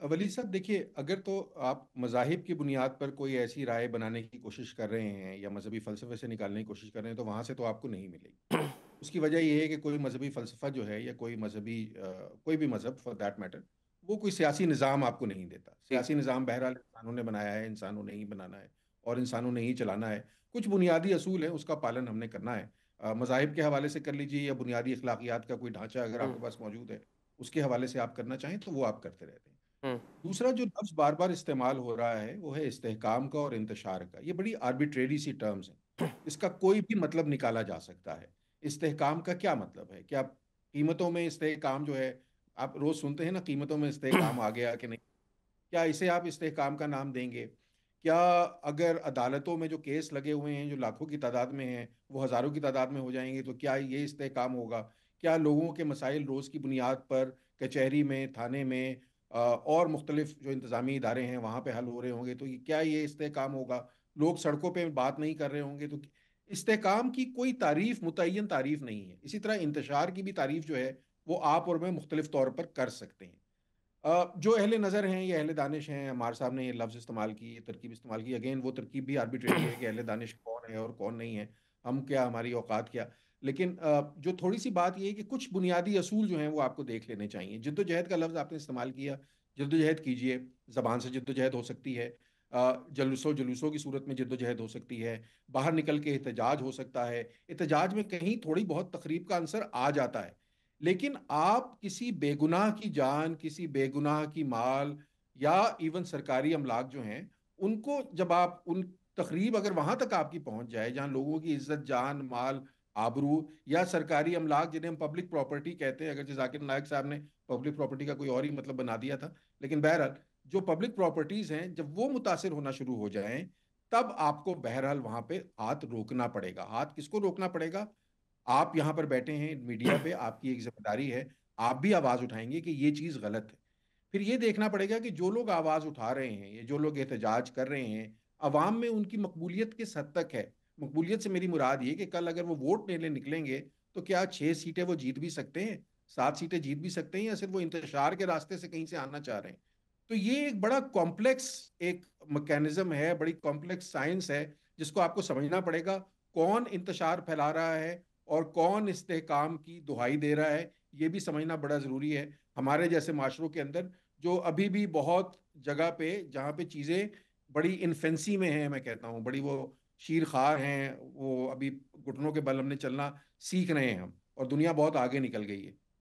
वली साहब देखिए, अगर तो आप मज़ाहिब की बुनियाद पर कोई ऐसी राय बनाने की कोशिश कर रहे हैं या मजहबी फ़लसफ़े से निकालने की कोशिश कर रहे हैं, तो वहाँ से तो आपको नहीं मिलेगी। उसकी वजह ये है कि कोई मजहबी फ़लसफ़ा जो है, या कोई मजहबी कोई भी मज़हब फॉर दैट मैटर, वो कोई सियासी निज़ाम आपको नहीं देता। जी। सियासी निज़ाम बहरहाल इंसानों ने बनाया है, इंसानों ने ही बनाना है और इंसानों ने ही चलाना है। कुछ बुनियादी असूल हैं, उसका पालन हमने करना है। मज़ाहिब के हवाले से कर लीजिए, या बुनियादी अखलाकियात का कोई ढांचा अगर हम्म। आपके पास मौजूद है, उसके हवाले से आप करना चाहें तो वो आप करते रहते हैं। हम्म। दूसरा जो लफ्ज बार बार इस्तेमाल हो रहा है वो है इस्तेहकाम का और इंतशार का। ये बड़ी आर्बिट्रेरी सी टर्म्स हैं, इसका कोई भी मतलब निकाला जा सकता है। इस्तेहकाम का क्या मतलब है? क्या कीमतों में इस्तेहकाम जो है, आप रोज सुनते हैं ना, कीमतों में इस्तेहकाम आ गया कि नहीं, क्या इसे आप इस्तेहकाम का नाम देंगे? क्या अगर अदालतों में जो केस लगे हुए हैं, जो लाखों की तादाद में हैं, वो हज़ारों की तादाद में हो जाएंगे, तो क्या ये इस्तेहकाम होगा? क्या लोगों के मसाइल रोज़ की बुनियाद पर कचहरी में, थाने में और मुख्तलिफ जो इंतज़ामी इदारे हैं वहाँ पे हल हो रहे होंगे, तो क्या ये इस्तेहकाम होगा? लोग सड़कों पे बात नहीं कर रहे होंगे, तो इस्तेहकाम की कोई तारीफ, मुतय्यन तारीफ नहीं है। इसी तरह इंतशार की भी तारीफ जो है, वो आप और मैं मुख्तलिफ तौर पर कर सकते हैं। जो अहले नज़र हैं या अहले दानिश हैं, हमारे साहब ने ये लफ्ज़ इस्तेमाल की, ये तरकीब इस्तेमाल की, अगेन वो तरकीब भी आर्बिट्रेरी है कि अहले दानिश कौन है और कौन नहीं है, हम क्या, हमारी औकात क्या। लेकिन जो थोड़ी सी बात ये है कि कुछ बुनियादी असूल जो हैं वो आपको देख लेने चाहिए। जद्दोजहद का लफ्ज़ आपने इस्तेमाल किया, जद्दोजहद कीजिए, ज़बान से जद्दोजहद हो सकती है, जलूसों जलूसों की सूरत में जद्दोजहद हो सकती है, बाहर निकल के एहतजाज हो सकता है। एहतजाज में कहीं थोड़ी बहुत तकरीब का अंसर आ जाता है, लेकिन आप किसी बेगुनाह की जान, किसी बेगुनाह की माल, या इवन सरकारी अमलाक जो हैं, उनको जब आप उन तकरीब, अगर वहां तक आपकी पहुंच जाए जहां लोगों की इज्जत, जान, माल, आबरू, या सरकारी अमलाक जिन्हें हम पब्लिक प्रॉपर्टी कहते हैं, अगर जाकिर नायक साहब ने पब्लिक प्रॉपर्टी का कोई और ही मतलब बना दिया था, लेकिन बहरहाल जो पब्लिक प्रॉपर्टीज हैं, जब वो मुतासिर होना शुरू हो जाएं, तब आपको बहरहाल वहां पे हाथ रोकना पड़ेगा। हाथ किसको रोकना पड़ेगा? आप यहां पर बैठे हैं मीडिया पे, आपकी एक जिम्मेदारी है, आप भी आवाज उठाएंगे कि ये चीज गलत है। फिर ये देखना पड़ेगा कि जो लोग आवाज उठा रहे हैं, ये जो लोग एहतजाज कर रहे हैं, अवाम में उनकी मकबूलियत किस हद तक है। मकबूलियत से मेरी मुराद ये कि कल अगर वो वोट लेने निकलेंगे, तो क्या 6 सीटें वो जीत भी सकते हैं, 7 सीटें जीत भी सकते हैं, या सिर्फ वो इंतशार के रास्ते से कहीं से आना चाह रहे हैं? तो ये एक बड़ा कॉम्प्लेक्स एक मैकेनिज्म है, बड़ी कॉम्प्लेक्स साइंस है, जिसको आपको समझना पड़ेगा। कौन इंतशार फैला रहा है और कौन इस्तेहकाम की दुहाई दे रहा है, ये भी समझना बड़ा ज़रूरी है। हमारे जैसे माशरों के अंदर जो अभी भी बहुत जगह पे, जहाँ पे चीज़ें बड़ी इन्फेंसी में हैं, मैं कहता हूँ बड़ी वो शीर खार हैं, वो अभी घुटनों के बल हमने चलना सीख रहे हैं हम, और दुनिया बहुत आगे निकल गई है।